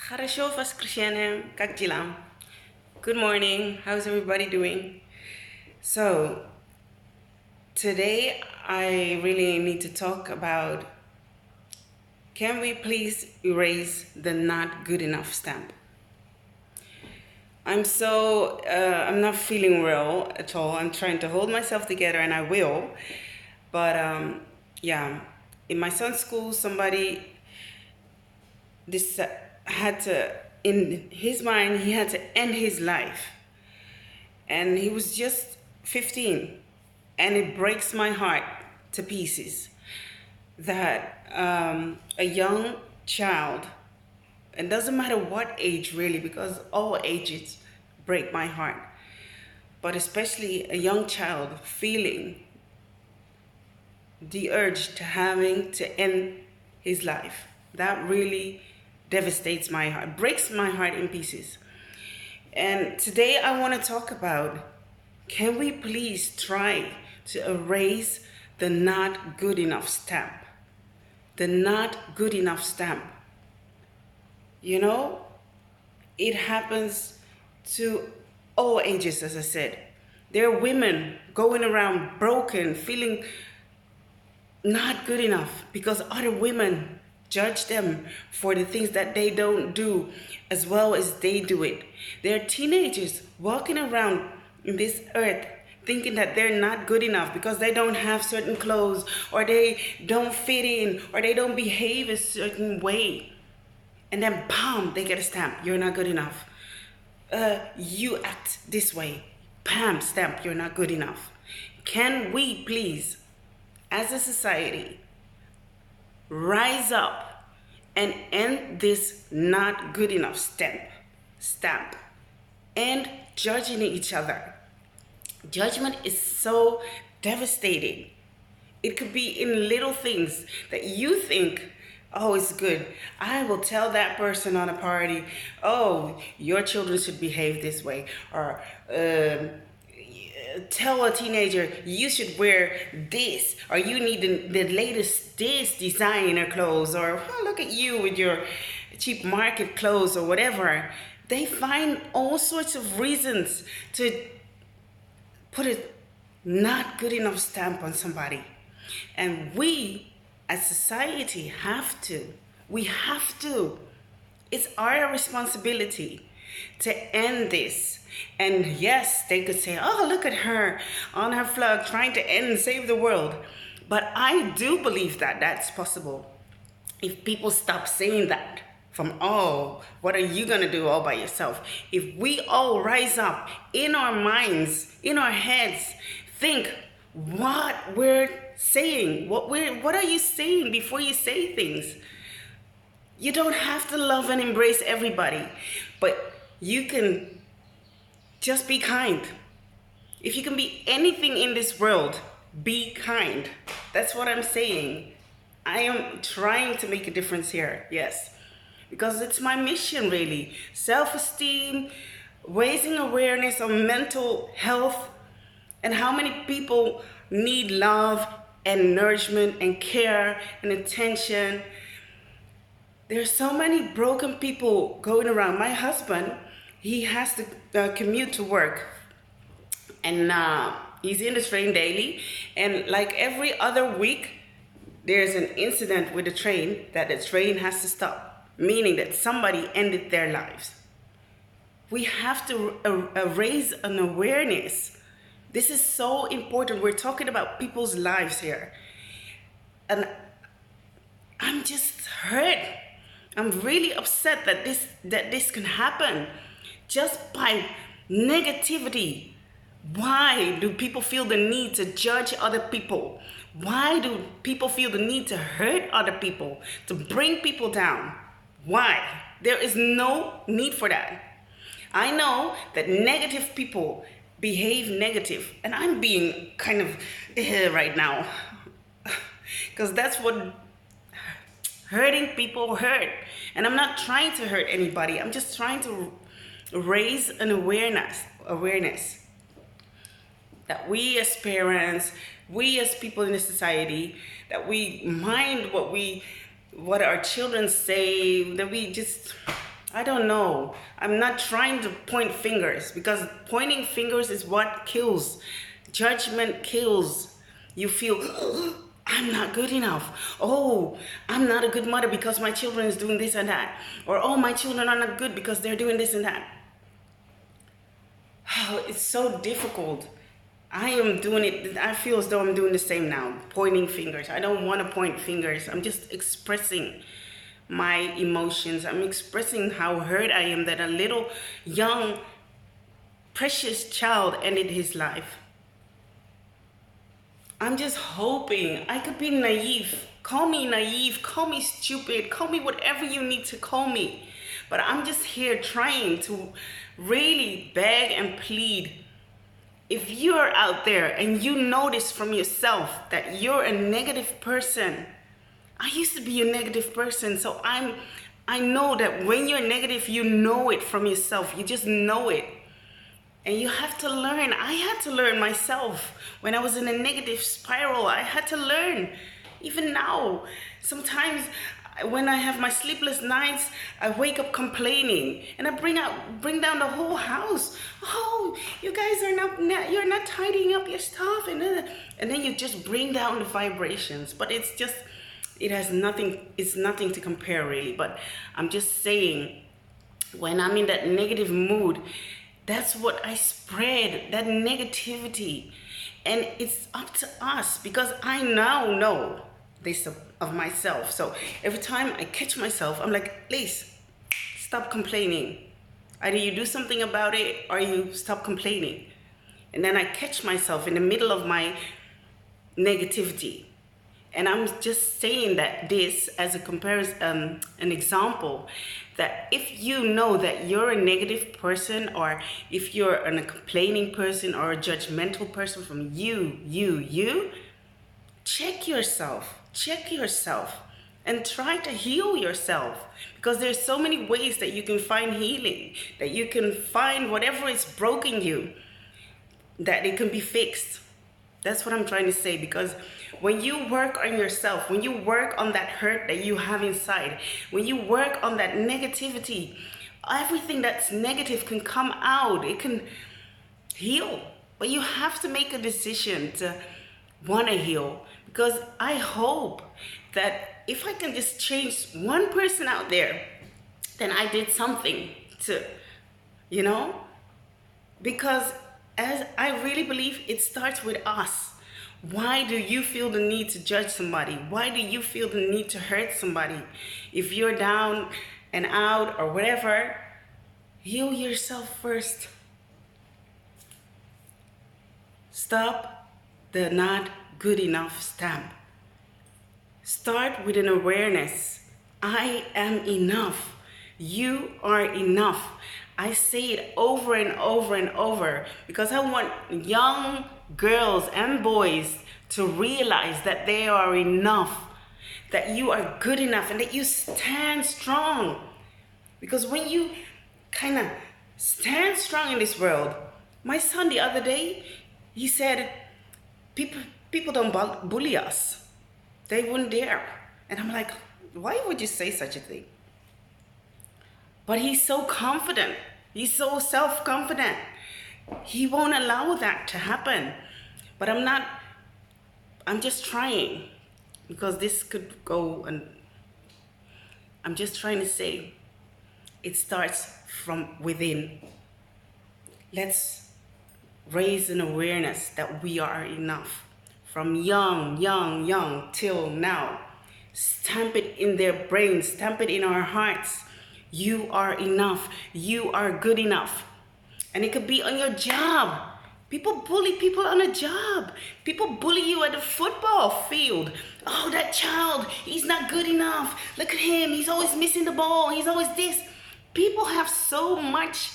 Хорошо воскресенье, как дела? Good morning. How's everybody doing? So, today I really need to talk about, can we please erase the not good enough stamp? I'm not feeling well at all. I'm trying to hold myself together and I will. But yeah, in my son's school, somebody this had to, in his mind, he had to end his life. And he was just 15. And it breaks my heart to pieces that a young child, it doesn't matter what age really, because all ages break my heart, but especially a young child feeling the urge to having to end his life. That really devastates my heart, breaks my heart in pieces. And today I want to talk about, can we please try to erase the not good enough stamp? The not good enough stamp. You know, it happens to all ages, as I said. There are women going around broken, feeling not good enough because other women judge them for the things that they don't do as well as they do it. There are teenagers walking around in this earth thinking that they're not good enough because they don't have certain clothes, or they don't fit in, or they don't behave a certain way. And then bam, they get a stamp. You're not good enough. You act this way. Bam, stamp. You're not good enough. Can we please, as a society, rise up and end this not good enough stamp and judging each other? Judgment is so devastating. It could be in little things that you think, oh, it's good. I will tell that person on a party, oh, your children should behave this way. Or tell a teenager, you should wear this. Or you need the latest this designer clothes. Or oh, look at you with your cheap market clothes or whatever. They find all sorts of reasons to put a not good enough stamp on somebody. And we as society we have to, it's our responsibility to end this. And yes, they could say, oh, look at her on her flag trying to end and save the world. But I do believe that that's possible if people stop saying that. From, oh, what are you gonna do all by yourself? If we all rise up in our minds, in our heads, think what we're saying, what are you saying before you say things? You don't have to love and embrace everybody, but you can just be kind. If you can be anything in this world, be kind. That's what I'm saying. I am trying to make a difference here, yes. Because it's my mission, really. Self-esteem, raising awareness on mental health, and how many people need love and nourishment and care and attention. There's so many broken people going around. My husband, he has to commute to work, and he's in the train daily, and like every other week, there's an incident with the train that the train has to stop, meaning that somebody ended their lives. We have to raise an awareness. This is so important. We're talking about people's lives here. And I'm just hurt. I'm really upset that this can happen just by negativity. Why do people feel the need to judge other people? Why do people feel the need to hurt other people, to bring people down? Why? There is no need for that. I know that negative people behave negative, and I'm being kind of right now because that's what hurting people hurt. And I'm not trying to hurt anybody. I'm just trying to raise an awareness that we as parents, we as people in the society, that we mind what our children say, that we just I don't know. I'm not trying to point fingers, because pointing fingers is what kills. Judgment kills. You feel, I'm not good enough. Oh, I'm not a good mother because my children is doing this and that. Or, oh, my children are not good because they're doing this and that. Oh, it's so difficult. I am doing it. I feel as though I'm doing the same now, pointing fingers. I don't want to point fingers. I'm just expressing my emotions. I'm expressing how hurt I am that a little young, precious child ended his life. I'm just hoping I could be naive. Call me stupid, call me whatever you need to call me. But I'm just here trying to really beg and plead. If you're out there and you notice from yourself that you're a negative person, I used to be a negative person, so I know that when you're negative, you know it from yourself. You just know it. And you have to learn. I had to learn myself. When I was in a negative spiral, I had to learn. Even now, sometimes when I have my sleepless nights, I wake up complaining and I bring down the whole house. Oh, you guys are you're not tidying up your stuff, and then you just bring down the vibrations. But it's nothing to compare really. But I'm just saying, when I'm in that negative mood, that's what I spread, that negativity. And it's up to us, because I now know this of myself. So every time I catch myself, I'm like, please, stop complaining. Either you do something about it or you stop complaining. And then I catch myself in the middle of my negativity. And I'm just saying that this as a comparison, an example, that if you know that you're a negative person, or if you're a complaining person or a judgmental person from you, check yourself, and try to heal yourself. Because there's so many ways that you can find healing, that you can find whatever is broken you, that it can be fixed. That's what I'm trying to say, because when you work on yourself, when you work on that hurt that you have inside, when you work on that negativity, everything that's negative can come out. It can heal. But you have to make a decision to want to heal. Because I hope that if I can just change one person out there, then I did something to, because as I really believe it starts with us. Why do you feel the need to judge somebody? Why do you feel the need to hurt somebody? If you're down and out or whatever, heal yourself first. Stop the not good enough stamp. Start with an awareness. I am enough. You are enough. I say it over and over and over, because I want young girls and boys to realize that they are enough, that you are good enough, and that you stand strong. Because when you kind of stand strong in this world, my son the other day, he said, people don't bully us. They wouldn't dare. And I'm like, why would you say such a thing? But he's so confident. He's so self-confident. He won't allow that to happen. But I'm just trying, because this could go, and I'm just trying to say, it starts from within. Let's raise an awareness that we are enough. From young till now. Stamp it in their brains, stamp it in our hearts. You are enough. You are good enough. And it could be on your job. People bully people on a job. People bully you at the football field. Oh, that child, he's not good enough. Look at him. He's always missing the ball. He's always this. People have so much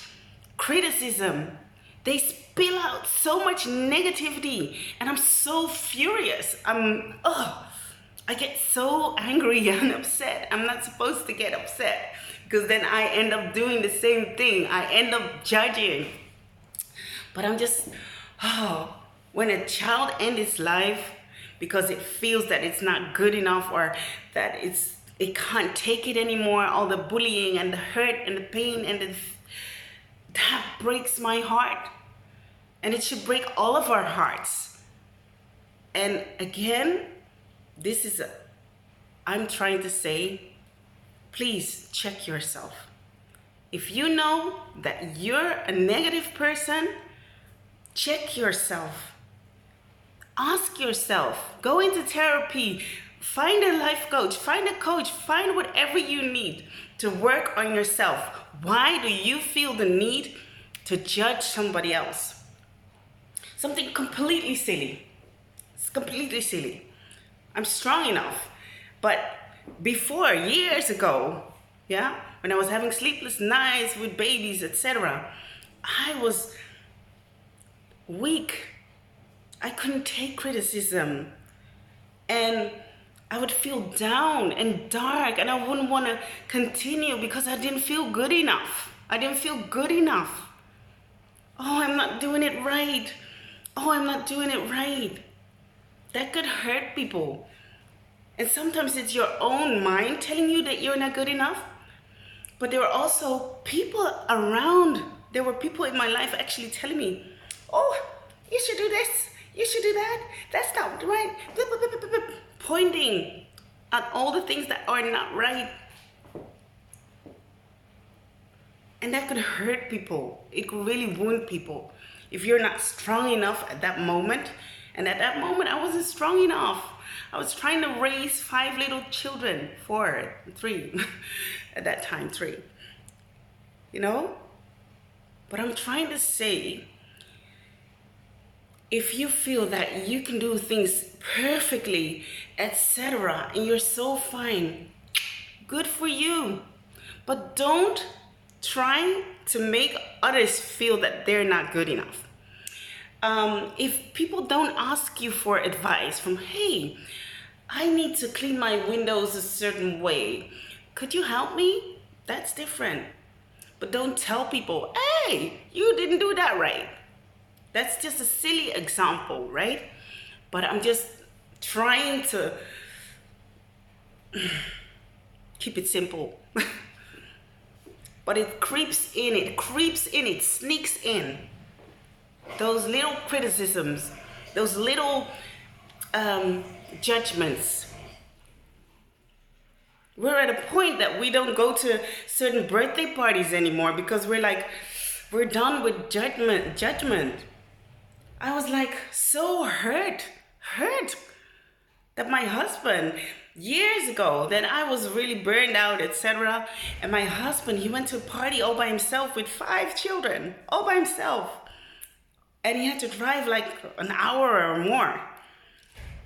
criticism. They spill out so much negativity. And I'm so furious. I get so angry and upset. I'm not supposed to get upset, because then I end up doing the same thing. I end up judging. But I'm just, when a child ends its life because it feels that it's not good enough, or that it's it can't take it anymore, all the bullying and the hurt and the pain that breaks my heart. And it should break all of our hearts. And again, I'm trying to say, please check yourself. If you know that you're a negative person, check yourself. Ask yourself, go into therapy, find a life coach, find whatever you need to work on yourself. Why do you feel the need to judge somebody else? Something completely silly. It's completely silly. I'm strong enough. But before, years ago, when I was having sleepless nights with babies, etc., I was weak. I couldn't take criticism. And I would feel down and dark, and I wouldn't want to continue because I didn't feel good enough. Oh, I'm not doing it right. That could hurt people. And sometimes it's your own mind telling you that you're not good enough. But there were also people around. There were people in my life actually telling me, oh, you should do this. You should do that. That's not right. Pointing at all the things that are not right. And that could hurt people. It could really wound people if you're not strong enough at that moment. And at that moment, I wasn't strong enough. I was trying to raise 5 little children, 3, at that time, 3. But I'm trying to say, if you feel that you can do things perfectly, etc., and you're so fine, good for you. But don't try to make others feel that they're not good enough. If people don't ask you for advice from, hey, I need to clean my windows a certain way, could you help me? That's different. But don't tell people, hey, you didn't do that right. That's just a silly example, right? But I'm just trying to keep it simple. But it creeps in, it sneaks in. Those little criticisms, those little judgments. We're at a point that we don't go to certain birthday parties anymore because we're done with judgment. I was so hurt that my husband, years ago, that I was really burned out, etc. And my husband, he went to a party all by himself with 5 children, all by himself. And he had to drive an hour or more.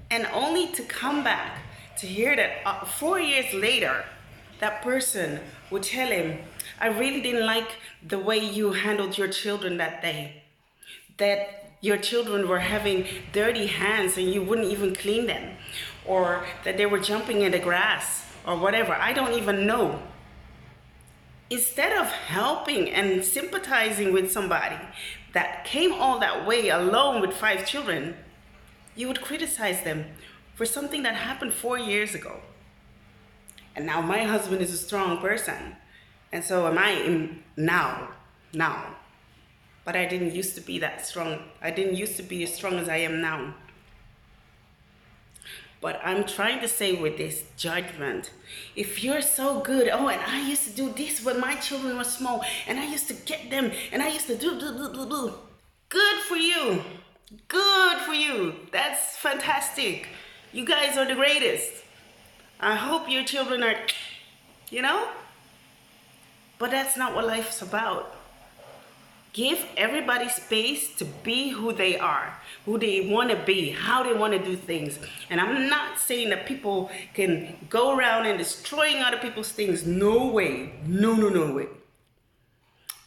And only to come back to hear that 4 years later, that person would tell him, I really didn't like the way you handled your children that day. That your children were having dirty hands and you wouldn't even clean them. Or that they were jumping in the grass or whatever. I don't even know. Instead of helping and sympathizing with somebody that came all that way alone with 5 children, you would criticize them for something that happened 4 years ago. And now my husband is a strong person. And so am I now. But I didn't used to be that strong. I didn't used to be as strong as I am now. But I'm trying to say with this judgment, if you're so good, and I used to do this when my children were small, and I used to get them, and I used to do. Good for you. Good for you. That's fantastic. You guys are the greatest. I hope your children are, But that's not what life's about. Give everybody space to be who they are, who they want to be, how they want to do things. And I'm not saying that people can go around and destroying other people's things. No way. No way.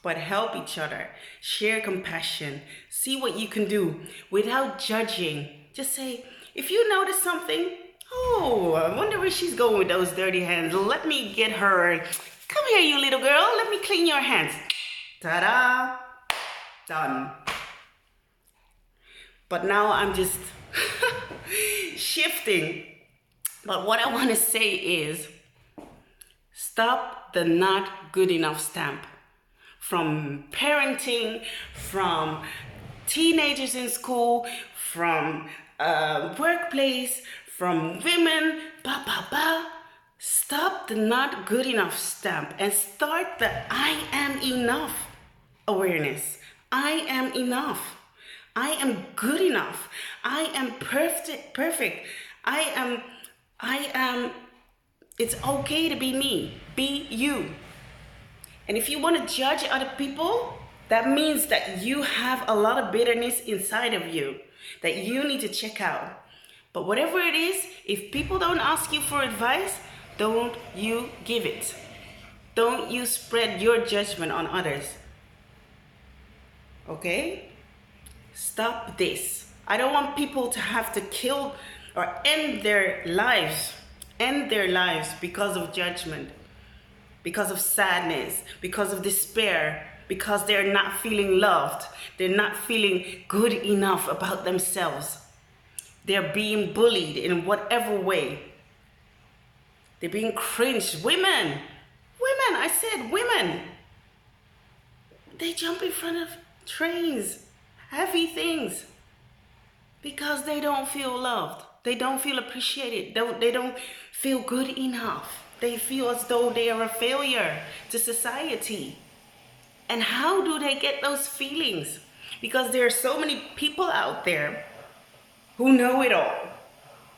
But help each other. Share compassion. See what you can do without judging. Just say, if you notice something, I wonder where she's going with those dirty hands. Let me get her. Come here, you little girl. Let me clean your hands. Ta-da. Done. But now I'm just shifting. But what I want to say is, Stop the not good enough stamp. From parenting, from teenagers in school, from workplace, from women, Stop the not good enough stamp and start the I am enough awareness. I am enough. I am good enough. I am perfect. I am, it's okay to be me. Be you. And if you want to judge other people, that means that you have a lot of bitterness inside of you that you need to check out. But whatever it is, if people don't ask you for advice, don't you give it. Don't you spread your judgment on others. Okay? Stop this. I don't want people to have to kill or end their lives because of judgment, because of sadness, because of despair, because they're not feeling loved. They're not feeling good enough about themselves. They're being bullied in whatever way. They're being cringed. Women, I said women. They jump in front of trains, heavy things, because they don't feel loved. They don't feel appreciated. They don't feel good enough. They feel as though they are a failure to society. And how do they get those feelings? Because there are so many people out there who know it all,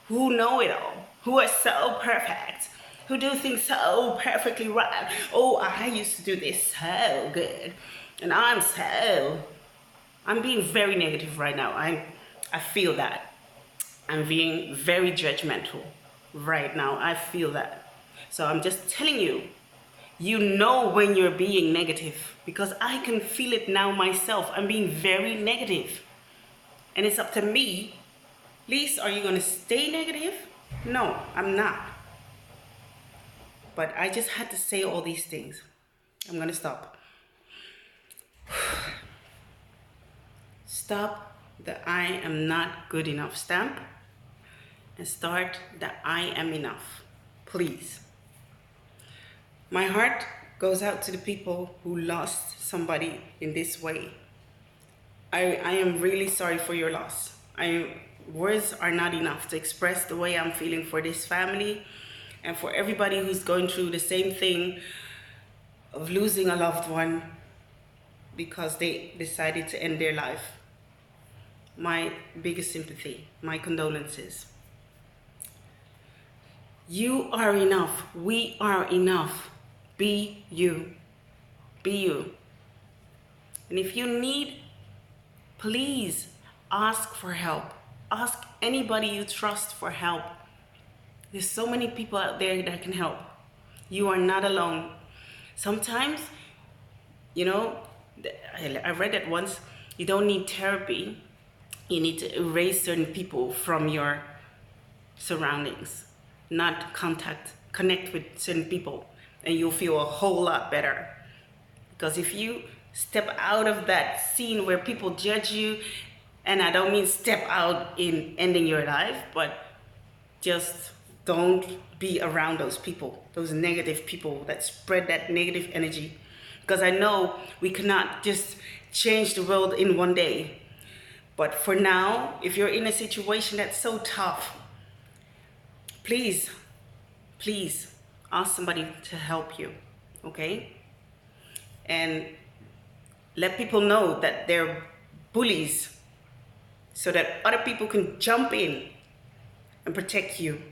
who are so perfect, who do things so perfectly right. Oh, I used to do this so good. And I'm being very negative right now. I feel that. I'm being very judgmental right now. I feel that. So I'm just telling you, you know when you're being negative, because I can feel it now myself. I'm being very negative. And it's up to me. Lise, are you going to stay negative? No, I'm not. But I just had to say all these things. I'm going to stop. Stop the I am not good enough stamp and start the I am enough. Please. My heart goes out to the people who lost somebody in this way. I am really sorry for your loss. Words are not enough to express the way I'm feeling for this family and for everybody who's going through the same thing of losing a loved one because they decided to end their life. My biggest sympathy, my condolences. You are enough. We are enough. Be you. Be you. And if you need, please ask for help. Ask anybody you trust for help. There's so many people out there that can help. You are not alone. Sometimes, you know, I read that once, you don't need therapy. You need to erase certain people from your surroundings, not connect with certain people, and you'll feel a whole lot better. Because if you step out of that scene where people judge you, and I don't mean step out in ending your life, but just don't be around those people, those negative people that spread that negative energy. Because I know we cannot just change the world in one day. But for now, if you're in a situation that's so tough, please ask somebody to help you, okay? And let people know that they're bullies so that other people can jump in and protect you.